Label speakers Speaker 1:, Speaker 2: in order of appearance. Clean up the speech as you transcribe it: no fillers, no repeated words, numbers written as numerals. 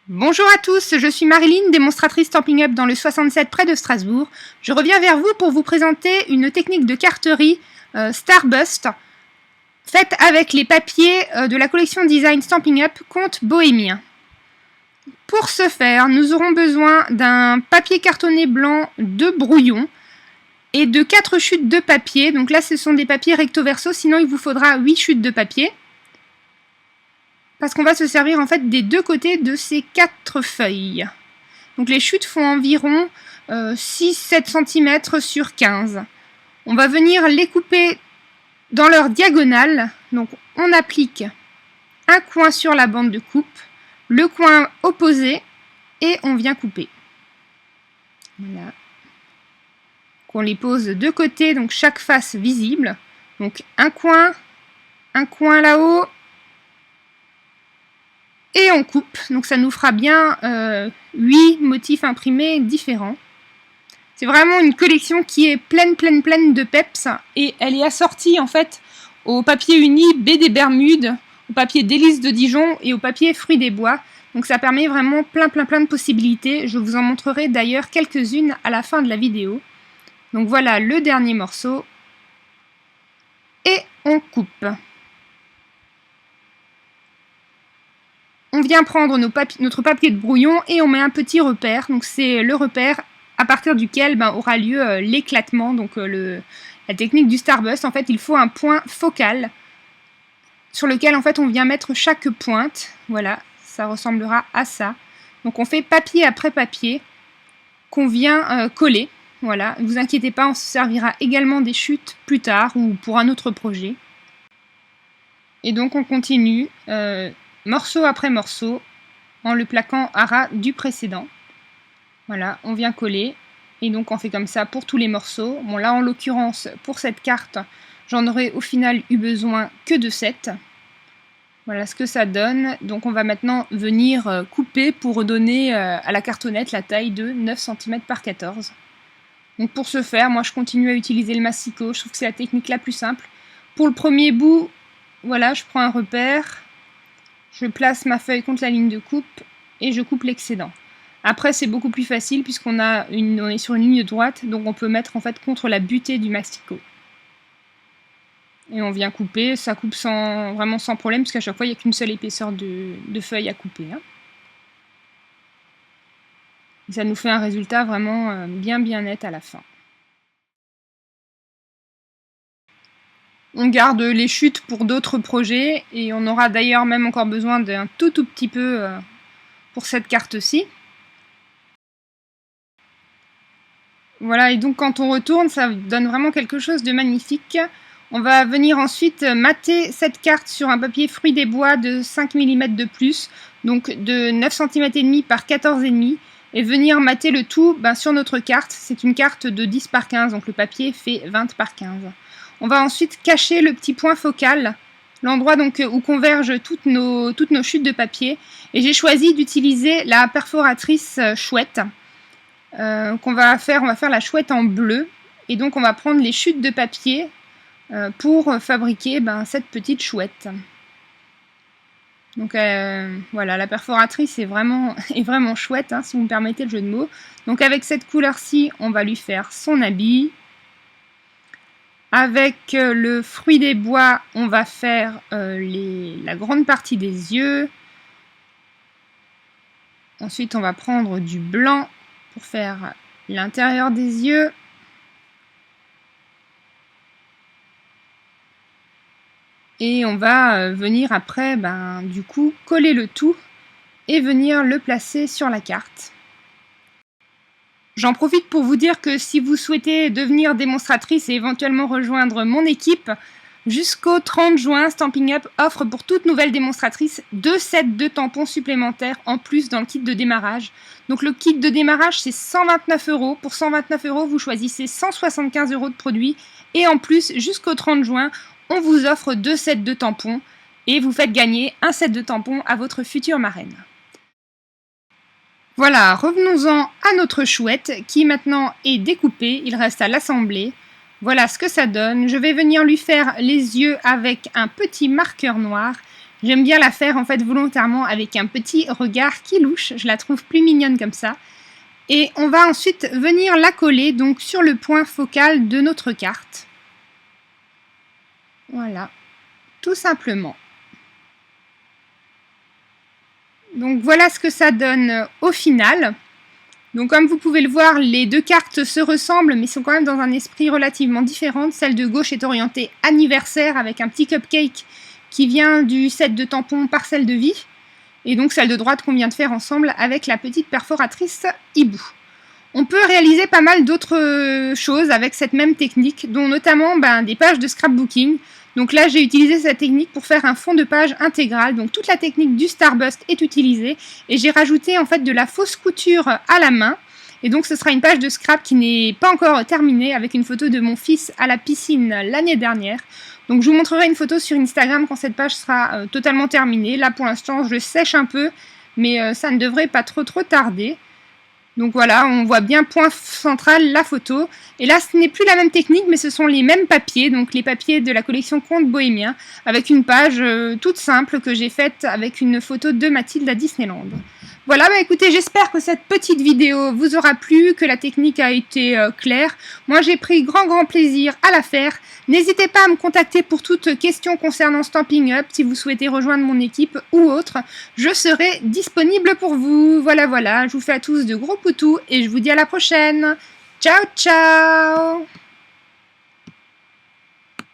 Speaker 1: Bonjour à tous, je suis Marilyn, démonstratrice Stampin' Up dans le 67 près de Strasbourg. Je reviens vers vous pour vous présenter une technique de carterie Starbust faite avec les papiers de la collection design Stampin' Up Conte Bohémien. Pour ce faire, nous aurons besoin d'un papier cartonné blanc de brouillon et de 4 chutes de papier. Donc là, ce sont des papiers recto verso, sinon il vous faudra 8 chutes de papier. Parce qu'on va se servir en fait des deux côtés de ces 4 feuilles. Donc les chutes font environ 6-7 cm sur 15. On va venir les couper dans leur diagonale. Donc on applique un coin sur la bande de coupe, le coin opposé et on vient couper. Voilà. On les pose de côté, donc chaque face visible. Donc un coin là-haut. Et on coupe, donc ça nous fera bien 8 motifs imprimés différents. C'est vraiment une collection qui est pleine de peps et elle est assortie en fait au papier uni baie des Bermudes, au papier délice de Dijon et au papier fruits des bois. Donc ça permet vraiment plein de possibilités. Je vous en montrerai d'ailleurs quelques-unes à la fin de la vidéo. Donc voilà le dernier morceau et on coupe. On vient prendre notre papier de brouillon et on met un petit repère. Donc c'est le repère à partir duquel aura lieu l'éclatement. Donc la technique du Starbust, en fait, il faut un point focal sur lequel en fait on vient mettre chaque pointe. Voilà, ça ressemblera à ça. Donc on fait papier après papier qu'on vient coller. Voilà, ne vous inquiétez pas, on se servira également des chutes plus tard ou pour un autre projet. Et donc on continue. Morceau après morceau, en le plaquant à ras du précédent. Voilà, on vient coller, et donc on fait comme ça pour tous les morceaux. Bon là en l'occurrence, pour cette carte, j'en aurais au final eu besoin que de 7. Voilà ce que ça donne. Donc on va maintenant venir couper pour redonner à la cartonnette la taille de 9 cm par 14. Donc pour ce faire, moi je continue à utiliser le massicot, je trouve que c'est la technique la plus simple. Pour le premier bout, voilà, je prends un repère. Je place ma feuille contre la ligne de coupe et je coupe l'excédent. Après, c'est beaucoup plus facile puisqu'on est sur une ligne droite, donc on peut mettre en fait contre la butée du masticot. Et on vient couper, ça coupe vraiment sans problème, parce qu'à chaque fois, il n'y a qu'une seule épaisseur de feuille à couper. Et ça nous fait un résultat vraiment bien net à la fin. On garde les chutes pour d'autres projets et on aura d'ailleurs même encore besoin d'un tout petit peu pour cette carte-ci. Voilà, et donc quand on retourne, ça donne vraiment quelque chose de magnifique. On va venir ensuite mater cette carte sur un papier fruits des bois de 5 mm de plus, donc de 9 cm et demi par 14,5 et venir mater le tout sur notre carte. C'est une carte de 10 par 15, donc le papier fait 20 par 15. On va ensuite cacher le petit point focal, l'endroit donc où convergent toutes nos chutes de papier. Et j'ai choisi d'utiliser la perforatrice chouette qu'on va faire. On va faire la chouette en bleu. Et donc on va prendre les chutes de papier pour fabriquer cette petite chouette. Donc voilà, la perforatrice est vraiment chouette, si vous me permettez le jeu de mots. Donc avec cette couleur-ci, on va lui faire son habit. Avec le fruit des bois, on va faire la grande partie des yeux. Ensuite, on va prendre du blanc pour faire l'intérieur des yeux. Et on va venir après, du coup, coller le tout et venir le placer sur la carte. J'en profite pour vous dire que si vous souhaitez devenir démonstratrice et éventuellement rejoindre mon équipe, jusqu'au 30 juin, Stampin' Up offre pour toute nouvelle démonstratrice 2 sets de tampons supplémentaires en plus dans le kit de démarrage. Donc le kit de démarrage, c'est 129 €. Pour 129 €, vous choisissez 175 € de produits. Et en plus, jusqu'au 30 juin, on vous offre 2 sets de tampons et vous faites gagner un set de tampons à votre future marraine. Voilà, revenons-en à notre chouette qui maintenant est découpée, il reste à l'assembler. Voilà ce que ça donne. Je vais venir lui faire les yeux avec un petit marqueur noir J'aime bien la faire en fait volontairement avec un petit regard qui louche. Je la trouve plus mignonne comme ça. Et on va ensuite venir la coller donc sur le point focal de notre carte. Voilà, tout simplement. Donc voilà ce que ça donne au final. Donc comme vous pouvez le voir, les deux cartes se ressemblent mais sont quand même dans un esprit relativement différent. Celle de gauche est orientée anniversaire avec un petit cupcake qui vient du set de tampons Parcelle de vie. Et donc celle de droite qu'on vient de faire ensemble avec la petite perforatrice hibou. On peut réaliser pas mal d'autres choses avec cette même technique, dont notamment des pages de scrapbooking. Donc là, j'ai utilisé cette technique pour faire un fond de page intégral. Donc toute la technique du Starbust est utilisée. Et j'ai rajouté en fait de la fausse couture à la main. Et donc ce sera une page de scrap qui n'est pas encore terminée avec une photo de mon fils à la piscine l'année dernière. Donc je vous montrerai une photo sur Instagram quand cette page sera totalement terminée. Là pour l'instant je sèche un peu, mais ça ne devrait pas trop tarder. Donc voilà, on voit bien point central la photo. Et là, ce n'est plus la même technique, mais ce sont les mêmes papiers, donc les papiers de la collection Conte Bohémien, avec une page toute simple que j'ai faite avec une photo de Mathilde à Disneyland. Voilà, écoutez, j'espère que cette petite vidéo vous aura plu, que la technique a été claire. Moi, j'ai pris grand plaisir à la faire. N'hésitez pas à me contacter pour toute question concernant Stampin' Up, si vous souhaitez rejoindre mon équipe ou autre. Je serai disponible pour vous. Voilà, je vous fais à tous de gros poutous et je vous dis à la prochaine. Ciao, ciao!